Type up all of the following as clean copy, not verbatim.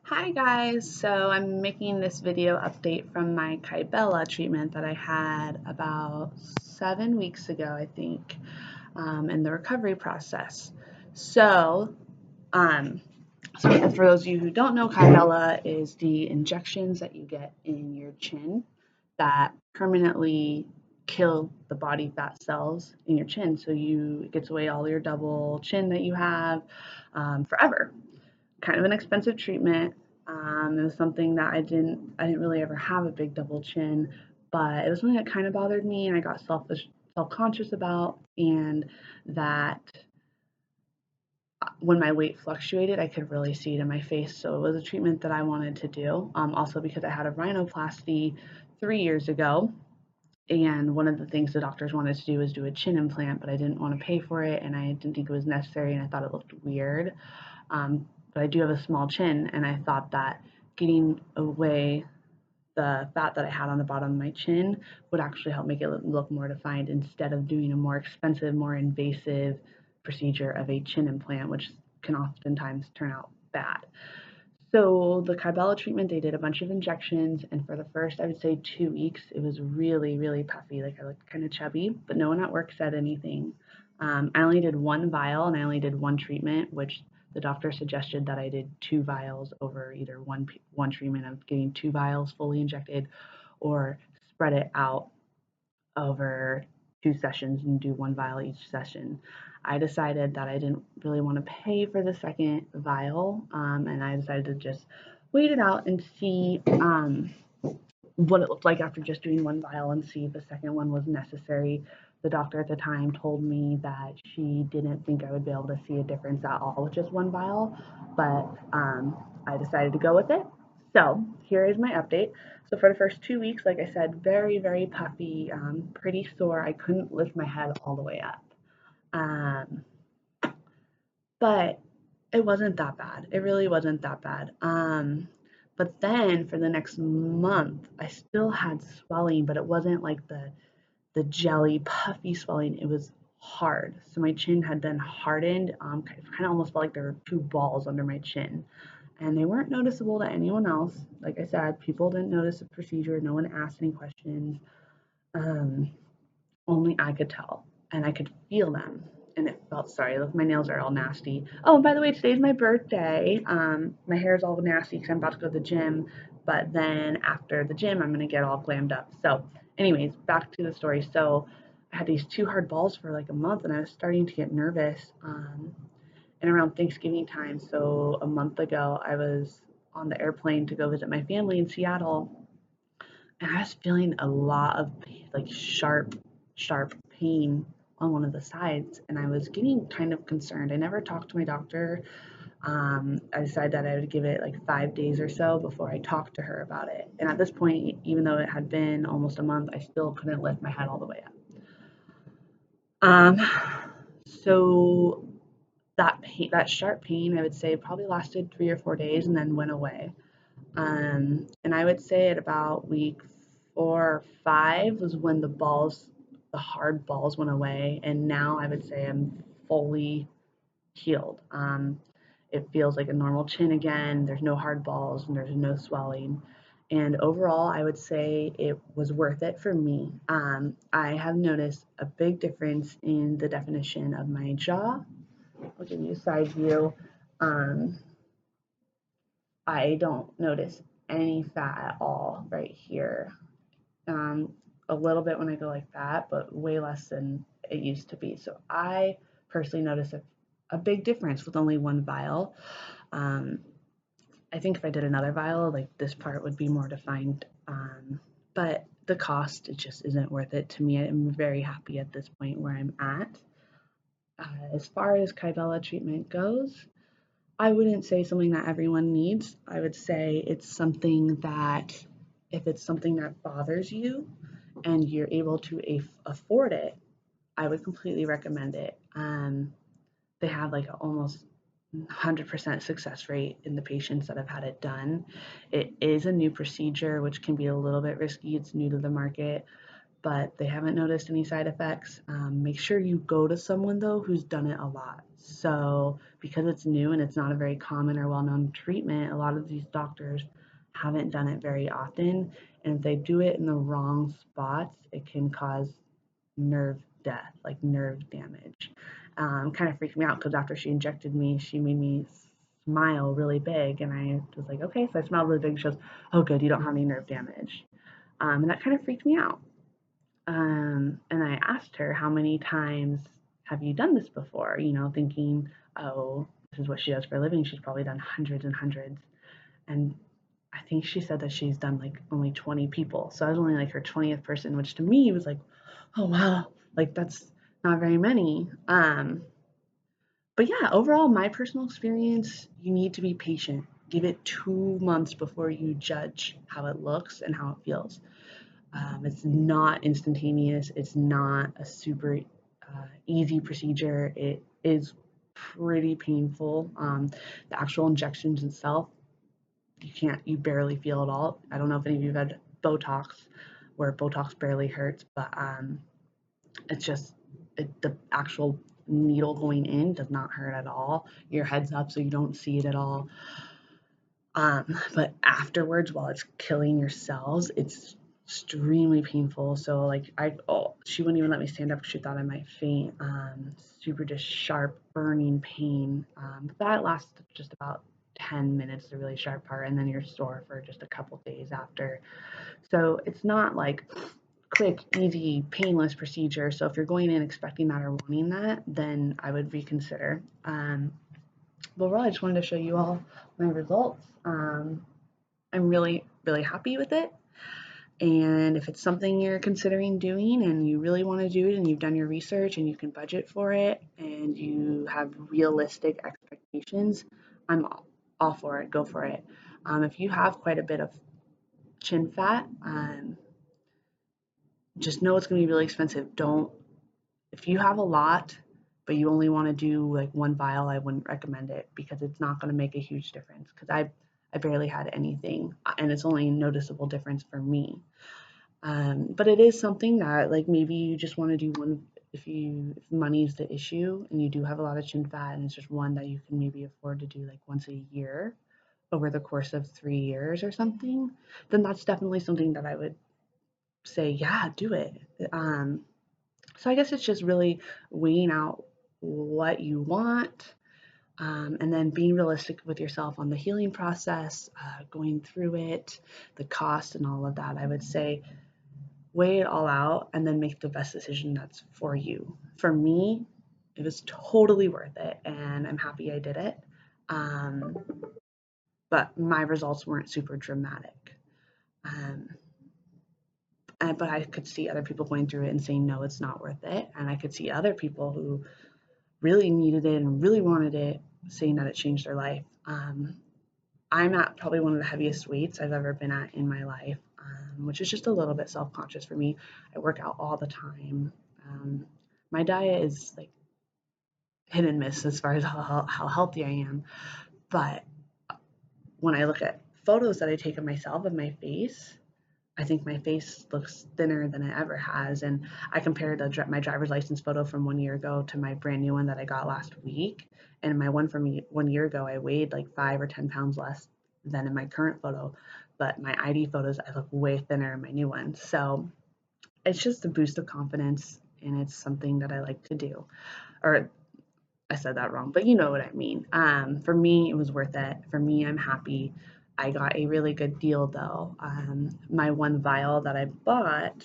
Hi guys, so I'm making this video update from my Kybella treatment that I had about 7 weeks ago, I think, in the recovery process. So, um, so for those of you who don't know, Kybella is the injections that you get in your chin that permanently kill the body fat cells in your chin. So it gets away all your double chin that you have forever. Kind of an expensive treatment. It was something that I didn't really ever have a big double chin, but it was something that kind of bothered me, and I got self-conscious about, and that when my weight fluctuated, I could really see it in my face. So it was a treatment that I wanted to do. Also because I had a rhinoplasty 3 years ago, and one of the things the doctors wanted to do was do a chin implant, but I didn't want to pay for it, and I didn't think it was necessary, and I thought it looked weird. But I do have a small chin, and I thought that getting away the fat that I had on the bottom of my chin would actually help make it look more defined instead of doing a more expensive, more invasive procedure of a chin implant, which can oftentimes turn out bad. So the Kybella treatment, they did a bunch of injections, and for the first, I would say 2 weeks, it was really, really puffy. Like I looked kind of chubby, but no one at work said anything. I only did one vial and I only did one treatment, which the doctor suggested that I did two vials over either one treatment of getting two vials fully injected, or spread it out over 2 sessions and do one vial each session. I decided that I didn't really want to pay for the second vial, and I decided to just wait it out and see what it looked like after just doing one vial and see if the second one was necessary. The doctor at the time told me that she didn't think I would be able to see a difference at all with just one vial, but I decided to go with it. So here is my update. So for the first 2 weeks, like I said, very, very puffy, pretty sore. I couldn't lift my head all the way up. Um, but it wasn't that bad. It really wasn't that bad. But then for the next month, I still had swelling, but it wasn't like the jelly, puffy swelling. It was hard. So my chin had been hardened. Kind of almost felt like there were two balls under my chin. And they weren't noticeable to anyone else. Like I said, people didn't notice the procedure. No one asked any questions. Um, Only I could tell, and I could feel them. And it felt sorry. Look, my nails are all nasty. Oh, and by the way, today's my birthday. My hair is all nasty because I'm about to go to the gym. But then after the gym, I'm gonna get all glammed up. So, anyways, back to the story. So, I had these two hard balls for like a month, and I was starting to get nervous. And around Thanksgiving time, so a month ago, I was on the airplane to go visit my family in Seattle, and I was feeling a lot of like sharp pain on one of the sides, and I was getting kind of concerned. I never talked to my doctor. I decided that I would give it like 5 days or so before I talked to her about it. And at this point, even though it had been almost a month, I still couldn't lift my head all the way up. Um, so that sharp pain, I would say, probably lasted 3 or 4 days and then went away. And I would say at about week 4 or 5 was when the hard balls went away. And now I would say I'm fully healed. It feels like a normal chin again. There's no hard balls and there's no swelling. And overall, I would say it was worth it for me. I have noticed a big difference in the definition of my jaw. I'll give you a side view. Um, I don't notice any fat at all right here. Um, a little bit when I go like that, but way less than it used to be. So I personally notice a big difference with only one vial. Um, I think if I did another vial, like this part would be more defined. But the cost, it just isn't worth it to me. I'm very happy at this point where I'm at. As far as Kybella treatment goes, I wouldn't say something that everyone needs. I would say it's something that if it's something that bothers you and you're able to afford it, I would completely recommend it. They have like almost 100% success rate in the patients that have had it done. It is a new procedure, which can be a little bit risky. It's new to the market, but they haven't noticed any side effects. Make sure you go to someone though who's done it a lot. So because it's new and it's not a very common or well-known treatment, a lot of these doctors haven't done it very often. And if they do it in the wrong spots, it can cause nerve death, like nerve damage. Kind of freaked me out because after she injected me, she made me smile really big. And I was like, okay, so I smiled really big. She goes, oh, good, you don't have any nerve damage. And that kind of freaked me out. And I asked her, how many times have you done this before? Thinking, oh, this is what she does for a living. She's probably done hundreds and hundreds. And I think she said that she's done like only 20 people. So I was only like her 20th person, which to me was like, oh, wow, like that's not very many. But yeah, overall, my personal experience, you need to be patient. Give it 2 months before you judge how it looks and how it feels. It's not instantaneous. It's not a super easy procedure. It is pretty painful. The actual injections itself, you barely feel it all. I don't know if any of you have had Botox, where Botox barely hurts, but it's just the actual needle going in does not hurt at all. Your head's up, so you don't see it at all. But afterwards, while it's killing your cells, it's extremely painful. So like she wouldn't even let me stand up because she thought I might faint. Super just sharp burning pain. That lasts just about 10 minutes, the really sharp part, and then you're sore for just a couple days after. So it's not like quick, easy, painless procedure. So if you're going in expecting that or wanting that, then I would reconsider. But overall, I just wanted to show you all my results. I'm really, really happy with it. And if it's something you're considering doing and you really want to do it and you've done your research and you can budget for it and you have realistic expectations, I'm all for it. Go for it. If you have quite a bit of chin fat, just know it's going to be really expensive. If you have a lot, but you only want to do like one vial, I wouldn't recommend it because it's not going to make a huge difference. Because I barely had anything, and it's only a noticeable difference for me. But it is something that like maybe you just want to do one if money is the issue and you do have a lot of chin fat and it's just one that you can maybe afford to do like once a year over the course of 3 years or something, then that's definitely something that I would say, yeah, do it. So I guess it's just really weighing out what you want, and then being realistic with yourself on the healing process, going through it, the cost, and all of that. I would say weigh it all out and then make the best decision that's for you. For me, it was totally worth it, and I'm happy I did it. Um, but my results weren't super dramatic. Um, but I could see other people going through it and saying, no, it's not worth it. And I could see other people who really needed it and really wanted it saying that it changed their life. I'm at probably one of the heaviest weights I've ever been at in my life, which is just a little bit self conscious for me. I work out all the time. My diet is like hit and miss as far as how healthy I am. But when I look at photos that I take of myself, of my face, I think my face looks thinner than it ever has. And I compared my driver's license photo from 1 year ago to my brand new one that I got last week. And my one from 1 year ago, I weighed like 5 or 10 pounds less than in my current photo. But my ID photos, I look way thinner in my new one. So it's just a boost of confidence. And it's something that I like to do. Or I said that wrong, but you know what I mean. For me, it was worth it. For me, I'm happy. I got a really good deal though. My one vial that I bought,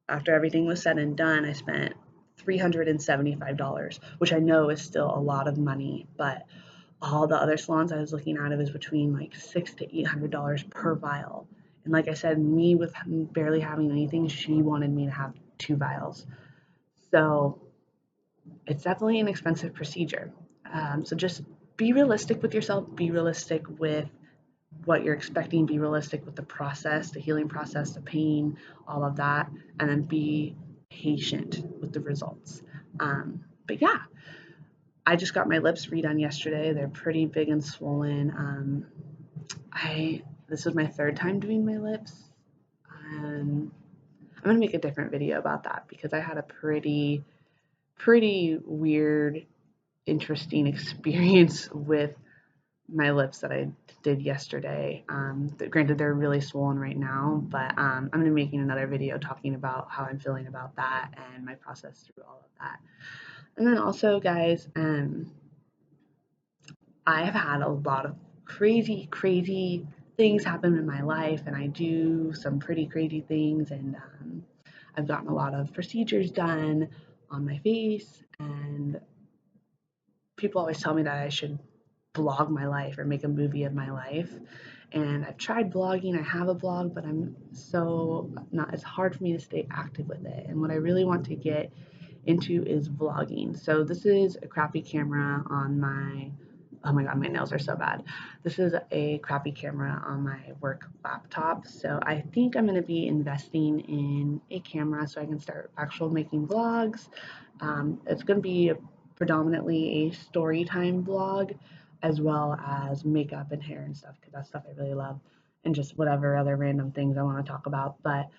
after everything was said and done, I spent $375, which I know is still a lot of money, but all the other salons I was looking at, it was between like $600 to $800 per vial. And like I said, me with barely having anything, she wanted me to have 2 vials. So it's definitely an expensive procedure. So just be realistic with yourself, be realistic with what you're expecting, be realistic with the process, the healing process, the pain, all of that, and then be patient with the results. But yeah, I just got my lips redone yesterday. They're pretty big and swollen. This was my third time doing my lips. Um, I'm gonna make a different video about that because I had a pretty weird, interesting experience with my lips that I did yesterday. Granted, they're really swollen right now, but I'm gonna be making another video talking about how I'm feeling about that and my process through all of that. And then also, guys, I have had a lot of crazy things happen in my life, and I do some pretty crazy things, and I've gotten a lot of procedures done on my face, and people always tell me that I should blog my life or make a movie of my life. And I've tried blogging, I have a blog, but I'm so not, it's hard for me to stay active with it. And what I really want to get into is vlogging. So this is a crappy camera on my, oh my God, my nails are so bad. This is a crappy camera on my work laptop. So I think I'm going to be investing in a camera so I can start actual making vlogs. It's going to be predominantly a story time vlog as well as makeup and hair and stuff because that's stuff I really love and just whatever other random things I want to talk about. But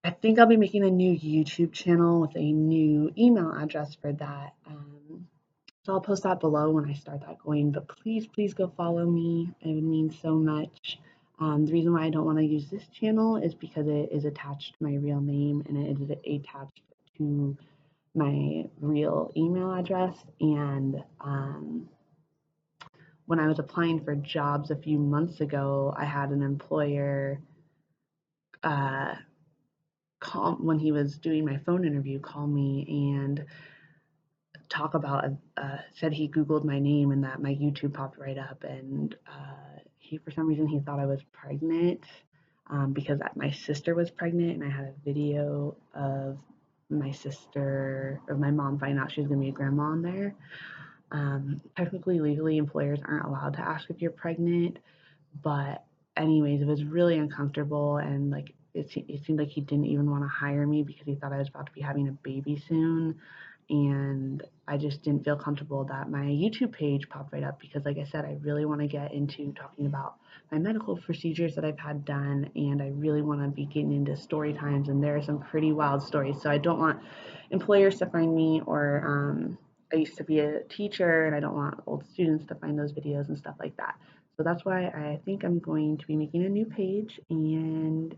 I think I'll be making a new YouTube channel with a new email address for that. So I'll post that below when I start that going. But please go follow me. It would mean so much. The reason why I don't want to use this channel is because it is attached to my real name and it is attached to my real email address. And when I was applying for jobs a few months ago, I had an employer uh, call when he was doing my phone interview, call me and talk about said he Googled my name and that my YouTube popped right up, and he for some reason he thought I was pregnant because my sister was pregnant, and I had a video of my sister or my mom finding out she was gonna be a grandma on there. Technically, legally, employers aren't allowed to ask if you're pregnant, but anyways, it was really uncomfortable, and like it seemed like he didn't even want to hire me because he thought I was about to be having a baby soon, and I just didn't feel comfortable that my YouTube page popped right up because, like I said, I really want to get into talking about my medical procedures that I've had done, and I really want to be getting into story times, and there are some pretty wild stories. So I don't want employers to find me, or I used to be a teacher, and I don't want old students to find those videos and stuff like that. So that's why I think I'm going to be making a new page and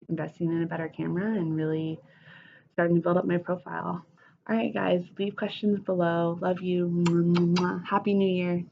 investing in a better camera and really starting to build up my profile. All right, guys, leave questions below. Love you. Happy New Year.